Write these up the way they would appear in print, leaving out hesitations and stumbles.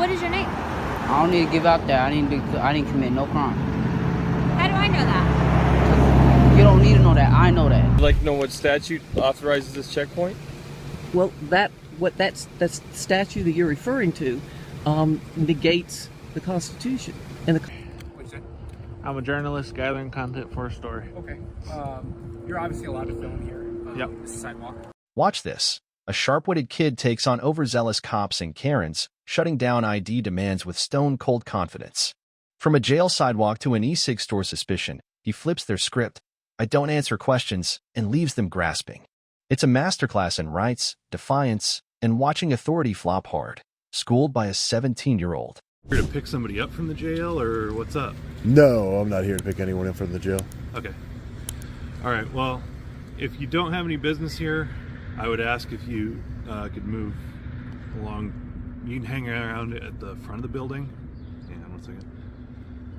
What is your name? I don't need to give out that. I didn't commit no crime. How do I know that? You don't need to know that. I know that. Would you like to know what statute authorizes this checkpoint? Well, that statute that you're referring to negates the Constitution. And What's that? I'm a journalist gathering content for a story. Okay. You're obviously allowed to film here. Yep. This is sidewalk. Watch this. A sharp-witted kid takes on overzealous cops and Karens, shutting down ID demands with stone-cold confidence. From a jail sidewalk to an e-cig store suspicion, he flips their script, I don't answer questions, and leaves them grasping. It's a masterclass in rights, defiance, and watching authority flop hard, schooled by a 17-year-old. Here to pick somebody up from the jail, or what's up? No, I'm not here to pick anyone up from the jail. Okay. All right, well, if you don't have any business here, I would ask if you could move along. You can hang around at the front of the building. Hang on 1 second.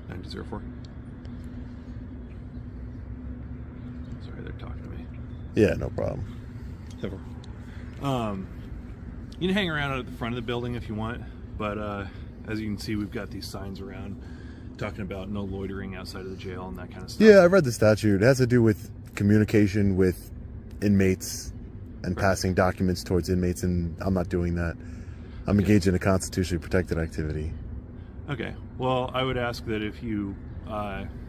9204. Sorry, they're talking to me. Yeah, no problem. You can hang around at the front of the building if you want, but as you can see, we've got these signs around talking about no loitering outside of the jail and that kind of stuff. Yeah, I read the statute. It has to do with communication with inmates and passing documents towards inmates, and I'm not doing that. I'm engaged in a constitutionally protected activity. Okay, well, I would ask that if you, you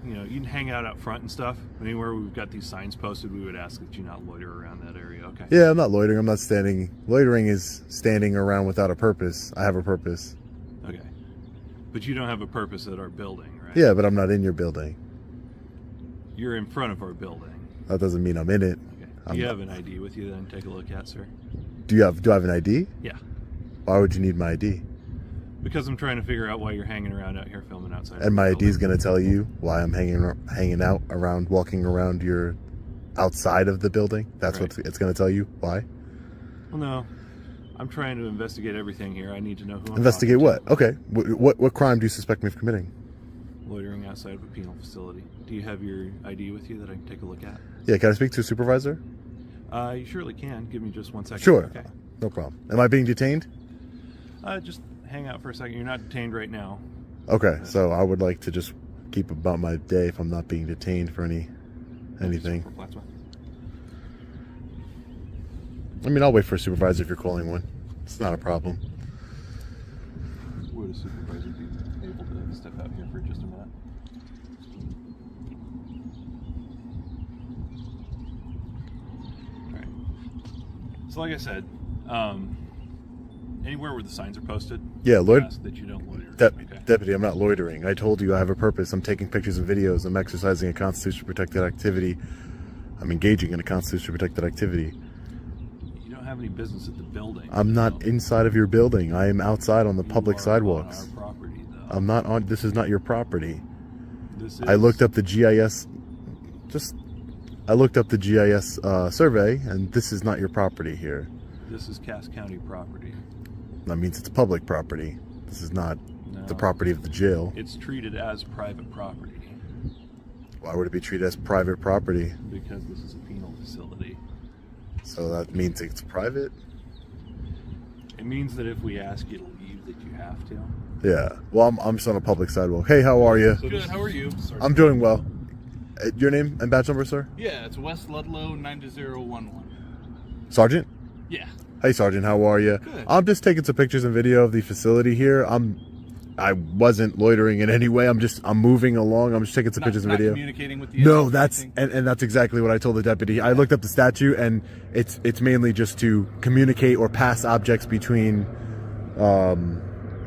can hang out front and stuff. Anywhere we've got these signs posted, we would ask that you not loiter around that area, okay? Yeah, I'm not loitering. I'm not standing. Loitering is standing around without a purpose. I have a purpose. Okay. But you don't have a purpose at our building, right? Yeah, but I'm not in your building. You're in front of our building. That doesn't mean I'm in it. Okay. Do you have an ID with you then? Take a look at, sir. Do I have an ID? Yeah. Why would you need my ID? Because I'm trying to figure out why you're hanging around out here filming outside. And my ID is going to tell you why I'm hanging out around, walking around your outside of the building. That's right. what it's going to tell you. Why? Well, no. I'm trying to investigate everything here. I need to know who I'm investigate talking what? Okay. What crime do you suspect me of committing? Loitering outside of a penal facility. Do you have your ID with you that I can take a look at? Yeah. Can I speak to a supervisor? You surely can. Give me just 1 second. Sure. Okay. No problem. Am I being detained? Just hang out for a second. You're not detained right now. Okay. So I would like to just keep about my day if I'm not being detained for anything. I mean, I'll wait for a supervisor if you're calling one. It's not a problem. Would a supervisor be able to step out here for just a minute? All right. So like I said, anywhere where the signs are posted, yeah, ask that you don't loiter. Okay. Deputy, I'm not loitering. I told you I have a purpose. I'm taking pictures and videos. I'm exercising a constitutionally protected activity. I'm engaging in a constitutionally protected activity. You don't have any business at the building. I'm not inside of your building. I am outside on the public sidewalks. On our property, though. I'm not on. This is not your property. This is, I looked up the GIS. I looked up the GIS survey, and this is not your property here. This is Cass County property. That means it's public property. This is not the property of the jail. It's treated as private property. Why would it be treated as private property? Because this is a penal facility. So that means it's private? It means that if we ask you to leave, that you have to. Yeah. Well, I'm just on a public sidewalk. Hey, how are you? Good, how are you? I'm doing well. Your name and badge number, sir? Yeah, it's West Ludlow 92011. Sergeant? Yeah. Hey, Sergeant, how are you? Good. I'm just taking some pictures and video of the facility here. I wasn't loitering in any way. I'm moving along. I'm just taking some pictures and video. Communicating with you. No, that's exactly what I told the deputy. I looked up the statute, and it's mainly just to communicate or pass objects between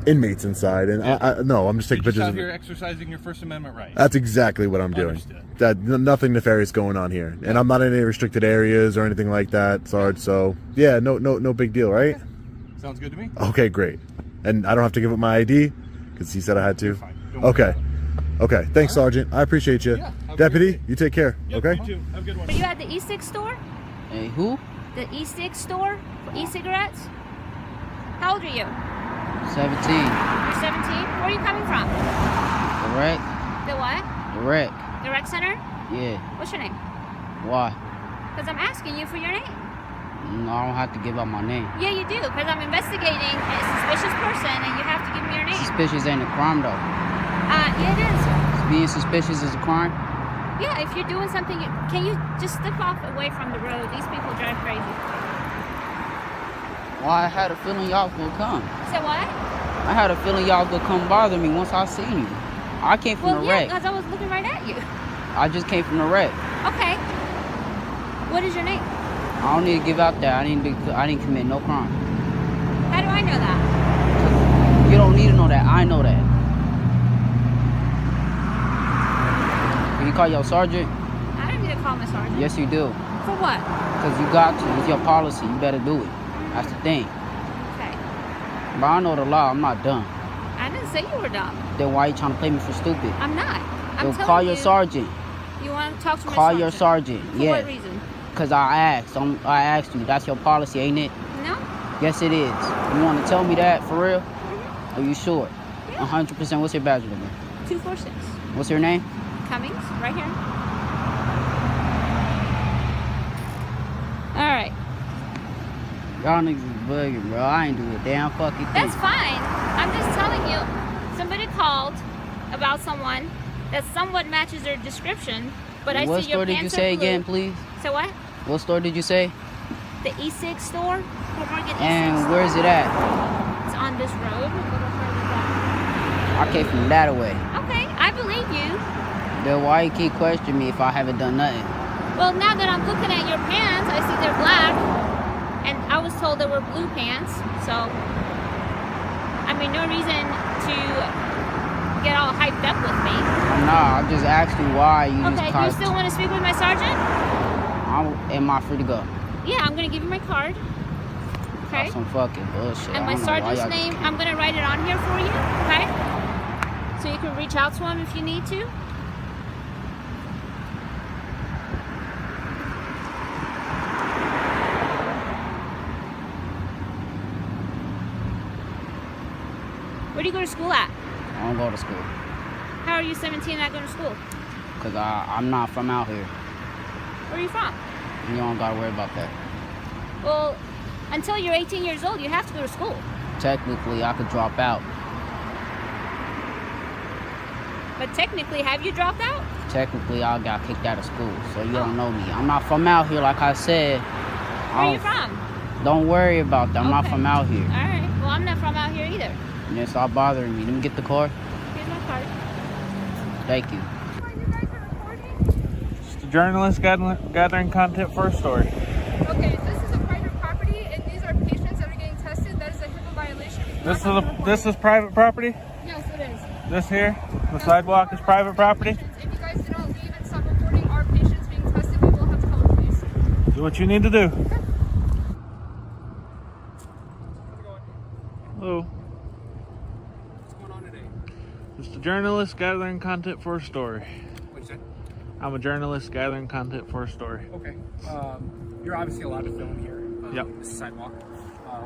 inmates inside. And I'm just taking pictures. Out here exercising your First Amendment rights. That's exactly what I'm doing. Nothing nefarious going on here, and I'm not in any restricted areas or anything like that, Sarge. So yeah, no big deal, right? Sounds good to me. Okay, great. And I don't have to give up my ID because he said I had to. Okay. Okay. Thanks, Sergeant. I appreciate you. Yeah, Deputy, you take care. Yep, okay. You too. Have a good one. Are you at the e-cig store? Hey, who? The e-cig store for e-cigarettes? How old are you? 17. You're 17? Where are you coming from? The rec? The what? The rec. The rec center? Yeah. What's your name? Why? Because I'm asking you for your name. No, I don't have to give out my name. Yeah, you do, because I'm investigating a suspicious person and you have to give me your name. suspicious ain't a crime, though. Yeah, it is. Being suspicious is a crime? Yeah, if you're doing something, can you just step off away from the road? These people drive crazy. Well, I had a feeling y'all was gonna come. So what? I had a feeling y'all was gonna come bother me once I seen you. I came from Well, the yeah, wreck. because I was looking right at you. I just came from the wreck. Okay. What is your name? I don't need to give out that. I didn't commit no crime. How do I know that? You don't need to know that. I know that. Can you call your sergeant? I don't need to call my sergeant. Yes, you do. For what? Because you got to. It's your policy. You better do it. That's the thing. Okay. But I know the law. I'm not dumb. I didn't say you were dumb. Then why you trying to play me for stupid? I'm not. I'm Yo, telling call your you, sergeant. You want to talk to my Call sergeant? your sergeant. For Yeah. what reason? Because I asked. I asked you. That's your policy, ain't it? No? Yes, it is. You want to tell me that for real? Are you sure? Yeah. 100%. What's your badge number? 246. What's your name? Cummings, right here. All right. Y'all niggas is bugging, bro. I ain't do a damn fucking thing. That's fine. I'm just telling you, somebody called about someone that somewhat matches their description, but I What see your store did you pants say are blue. again, please? So what? What store did you say? The E6 store? Fort Morgan E6 And store. where's it at? It's on this road, a little further down. I came from that away. Okay, I believe you. Then why you keep questioning me if I haven't done nothing? Well, now that I'm looking at your pants, I see they're black, and I was told they were blue pants, so I mean, no reason to get all hyped up with me. Nah, I just asked you why you Okay, just do you still want to speak with my sergeant? Am I free to go? Yeah, I'm gonna give you my card. Okay. That's some fucking bullshit. And my I don't know why sergeant's y'all- name, I'm gonna write it on here for you, okay? So you can reach out to him if you need to. Where do you go to school at? I don't go to school. How are you 17 not going to school? Because I'm not from out here. Where are you from? You don't got to worry about that. Well, until you're 18 years old, you have to go to school. Technically, I could drop out. But technically, have you dropped out? Technically, I got kicked out of school, so you don't know me. I'm not from out here, like I said. Where are you from? Don't worry about that. I'm not Okay. from out here. All right. Well, I'm not from out here either. And stop bothering me. Let me get the car. Here's my card. Thank you. Just a journalist gathering content for a story. Okay, this is a private property, and these are patients that are getting tested. That is a HIPAA violation. This is private property. Yes, it is. This here, the sidewalk is private property. If you guys do not leave and stop reporting our patients being tested, we will have to call the police. Do what you need to do. Hello. What's going on today? Just a journalist gathering content for a story. What'd you say? I'm a journalist gathering content for a story. Okay. You're obviously allowed to film here. Yep. This is sidewalk.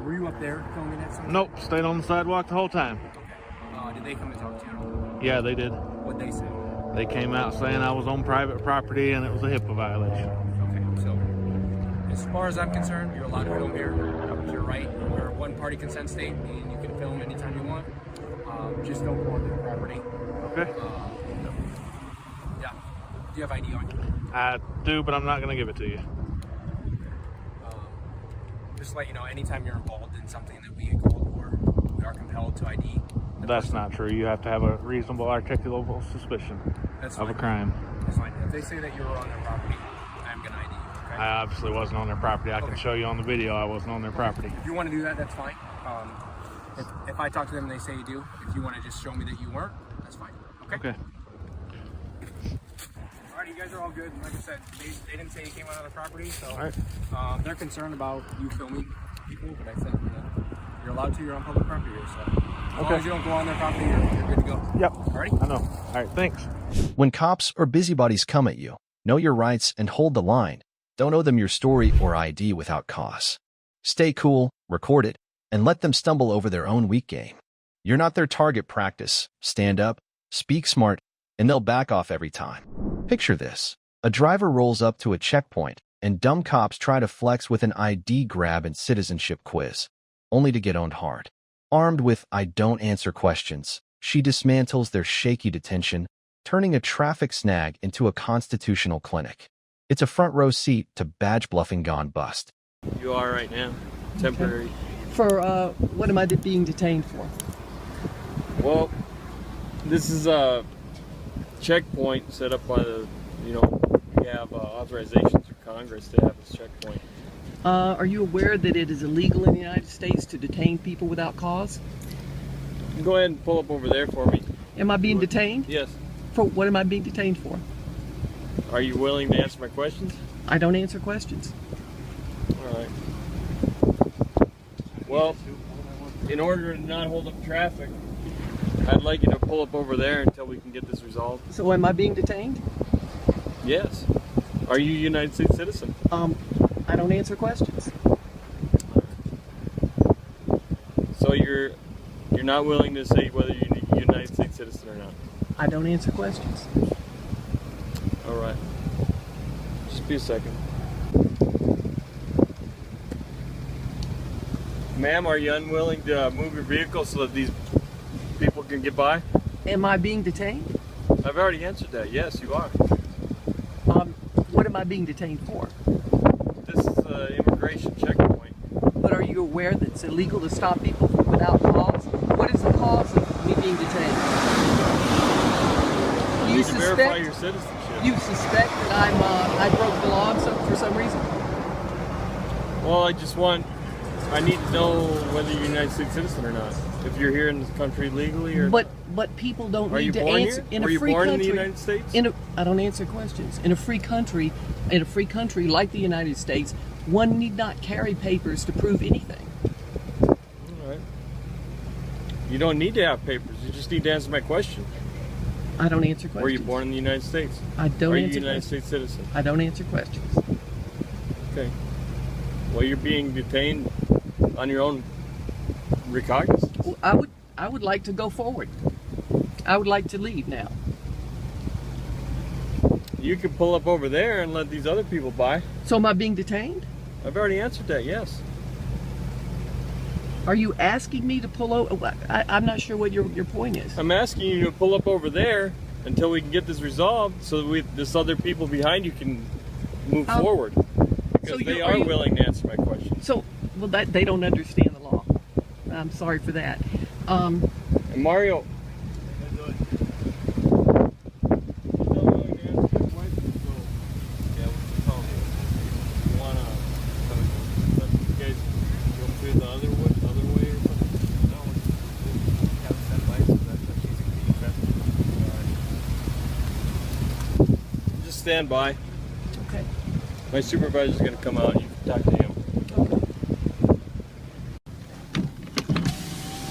Were you up there filming at some time? Nope, stayed on the sidewalk the whole time. Okay. Did they come and talk to you? Yeah, they did. What'd they say? They came out saying I was on private property and it was a HIPAA violation. Okay, so as far as I'm concerned, you're allowed to film here. You're right. We're a one-party consent state, and you can film anytime you want. Just don't go onto the property. Okay. Yeah. Do you have ID on you? I do, but I'm not going to give it to you. Just to let you know, anytime you're involved in something that we get called for, we are compelled to ID. That's not true. You have to have a reasonable, articulable suspicion of a crime. That's fine. If they say that you were on their property, I'm going to ID you. Okay? I obviously wasn't on their property. I can Okay. show you on the video I wasn't on their property. If you want to do that, that's fine. If I talk to them and they say you do, if you want to just show me that you weren't, that's fine. Okay? Okay. Alright, you guys are all good. Like I said, they didn't say you came out of the property, so All right. they're concerned about you filming people, but I said you're allowed to. You're on public property here, so as long as you don't go on their property, you're good to go. Yep. Alrighty? I know. All right, thanks. When cops or busybodies come at you, know your rights and hold the line. Don't owe them your story or ID without cause. Stay cool, record it, and let them stumble over their own weak game. You're not their target practice. Stand up, speak smart, and they'll back off every time. Picture this. A driver rolls up to a checkpoint, and dumb cops try to flex with an ID grab and citizenship quiz, only to get owned hard. Armed with "I don't answer questions" she dismantles their shaky detention, turning a traffic snag into a constitutional clinic. It's a front row seat to badge bluffing gone bust. You are right now. Temporary. Okay. For what am I being detained for? Well, this is a checkpoint set up by the, we have authorization through Congress to have this checkpoint. Are you aware that it is illegal in the United States to detain people without cause? Go ahead and pull up over there for me. Am I being detained? Yes. For what am I being detained for? Are you willing to answer my questions? I don't answer questions. All right. Well, in order to not hold up traffic, I'd like you to pull up over there until we can get this resolved. So am I being detained? Yes. Are you a United States citizen? I don't answer questions. So you're not willing to say whether you're a United States citizen or not? I don't answer questions. All right. Just be a second. Ma'am, are you unwilling to move your vehicle so that these people can get by? Am I being detained? I've already answered that. Yes, you are. What am I being detained for? This is an immigration checkpoint. But are you aware that it's illegal to stop people without cause? What is the cause of me being detained? You need to verify your citizenship. You suspect that I broke the law for some reason? Well, I need to know whether you're a United States citizen or not. If you're here in this country legally or... But people don't need to answer in a free country. Were you born in the United States? I don't answer questions. In a free country like the United States, one need not carry papers to prove anything. All right. You don't need to have papers. You just need to answer my question. I don't answer questions. Were you born in the United States? I don't answer questions. Are you a United States citizen? I don't answer questions. Okay. Well, you're being detained on your own recognizance. Well, I would like to go forward. I would like to leave now. You can pull up over there and let these other people by. So am I being detained? I've already answered that, yes. Are you asking me to pull over? I'm not sure what your point is. I'm asking you to pull up over there until we can get this resolved so that this other people behind you can move forward. Because they are willing to answer my question. So, well, they don't understand the law. I'm sorry for that. And Mario, stand by. Okay. My supervisor's going to come out and you can talk to him.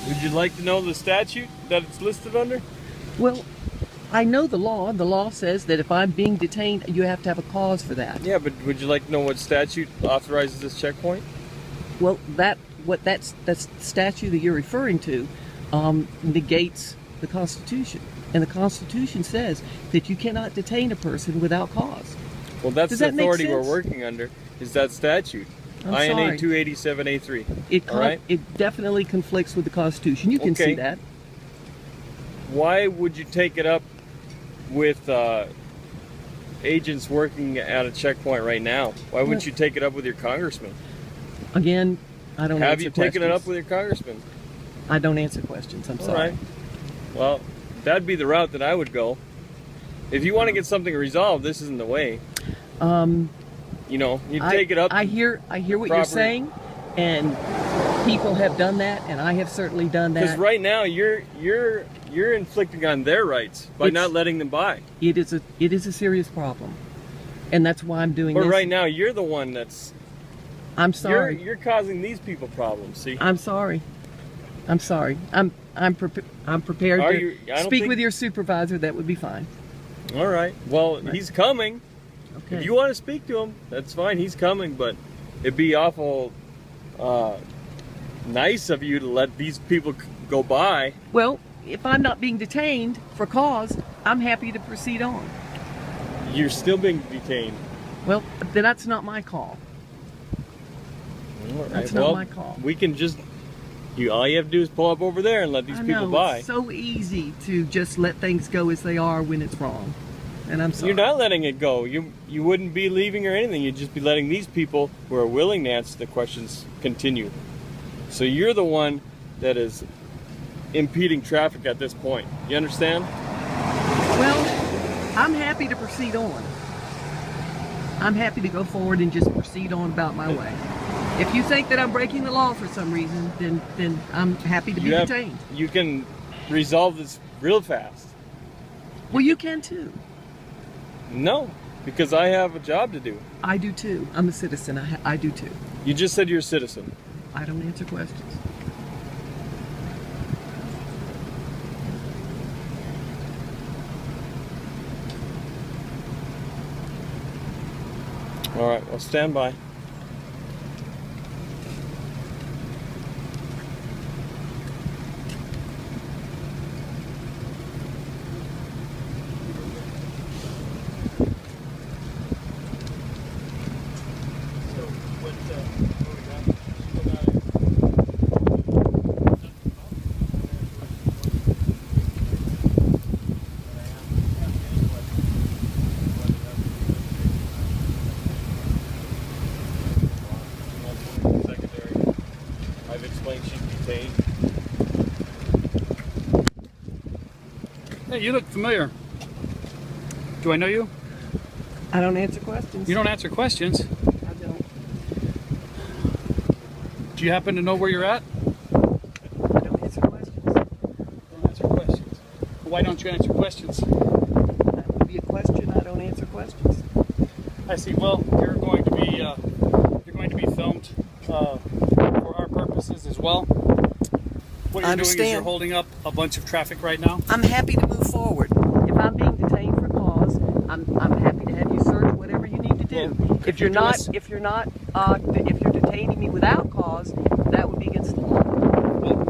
Would you like to know the statute that it's listed under? Well, I know the law. The law says that if I'm being detained, you have to have a cause for that. Yeah, but would you like to know what statute authorizes this checkpoint? Well, that statute that you're referring to negates the Constitution. And the Constitution says that you cannot detain a person without cause. Well, that's the authority we're working under, is that statute. INA 287A3. It definitely conflicts with the Constitution. You can see that. Why would you take it up with agents working at a checkpoint right now? Why wouldn't you take it up with your congressman? Again, I don't answer questions. Have you taken it up with your congressman? I don't answer questions. I'm sorry. All right. Well, that'd be the route that I would go. If you want to get something resolved, this isn't the way. You know, you take it up. I hear what you're saying, and people have done that, and I have certainly done that. Because right now you're inflicting on their rights by not letting them by. It is a serious problem, and that's why I'm doing this. But right now you're the one that's. I'm sorry. You're causing these people problems. See. I'm sorry. I'm sorry. I'm prepared to speak with your supervisor. That would be fine. All right. Well, he's coming. Okay. If you want to speak to him, that's fine. He's coming, but it'd be awful nice of you to let these people go by. Well, if I'm not being detained for cause, I'm happy to proceed on. You're still being detained. Well, then that's not my call. All right. That's not my call. We can just All you have to do is pull up over there and let these people by. It's so easy to just let things go as they are when it's wrong. And I'm sorry. You're not letting it go. You wouldn't be leaving or anything. You'd just be letting these people who are willing to answer the questions continue. So you're the one that is impeding traffic at this point. You understand? Well, I'm happy to proceed on. I'm happy to go forward and just proceed on about my way. If you think that I'm breaking the law for some reason, then I'm happy to be detained. You can resolve this real fast. Well, you can too. No, because I have a job to do. I do too. I'm a citizen. I do too. You just said you're a citizen. I don't answer questions. All right, well, stand by. I've explained she's detained. Hey, you look familiar. Do I know you? I don't answer questions. You don't answer questions? I don't. Do you happen to know where you're at? I don't answer questions. Don't answer questions. Why don't you answer questions? That would be a question. I don't answer questions. I see. Well, you're going to be filmed for our purposes as well. What you're doing is you're holding up a bunch of traffic right now. I'm happy to move forward. If I'm being detained for cause, I'm happy to have you search whatever you need to do. Well, if you're detaining me without cause, that would be against the law. Well,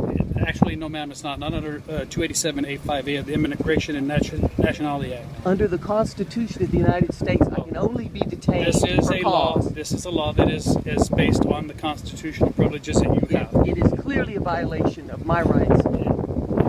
actually, no, ma'am, it's not. Not under 287-858 of the Immigration and Nationality Act. Under the Constitution of the United States, I can only be detained This is for a cause. law. This is a law that is based on the constitutional privileges that you have. It is clearly a violation of my rights.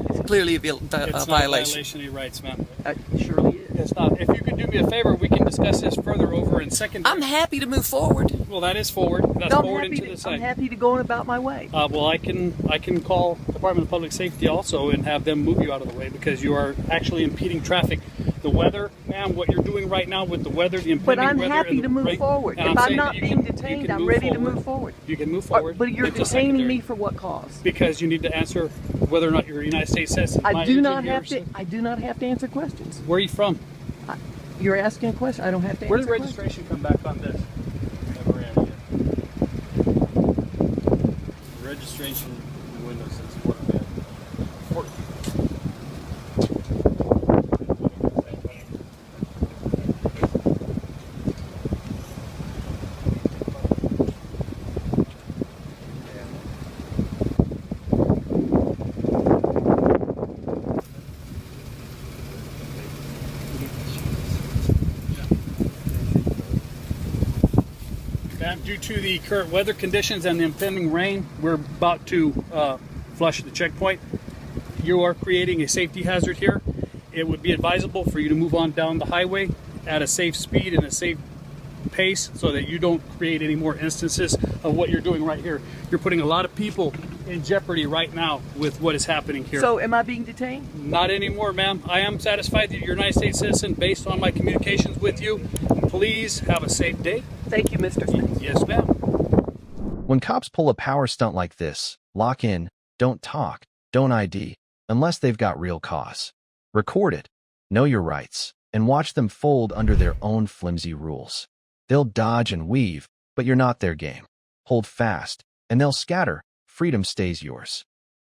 It's clearly a It's not a violation of your rights, ma'am. It surely is. It's not. If you could do me a favor, we can discuss this further over in second. I'm happy to move forward. Well, that is forward. That's No, forward into the I'm side. happy to go on about my way. Well, I can call Department of Public Safety also and have them move you out of the way because you are actually impeding traffic. The weather, ma'am, what you're doing right now with the weather, the impending But I'm weather, happy and the to move rain, forward. and If I'm saying not that being detained, I'm ready to move forward. You can move forward. But you're It's a detaining secondary. me for what cause? Because you need to answer whether or not you're a United States citizen. I do not have to answer questions. Where are you from? You're asking a question. I don't have to Where answer did registration come back on this? Never ran yet. Registration window says Fort Bend. Due to the current weather conditions and the impending rain, we're about to flush the checkpoint. You are creating a safety hazard here. It would be advisable for you to move on down the highway at a safe speed and a safe pace so that you don't create any more instances of what you're doing right here. You're putting a lot of people in jeopardy right now with what is happening here. So am I being detained? Not anymore, ma'am. I am satisfied that you're a United States citizen based on my communications with you. Please have a safe day. Thank you, Mr. Smith. Yes, ma'am. When cops pull a power stunt like this, lock in, don't talk, don't ID, unless they've got real cause. Record it, know your rights, and watch them fold under their own flimsy rules. They'll dodge and weave, but you're not their game. Hold fast, and they'll scatter. Freedom stays yours.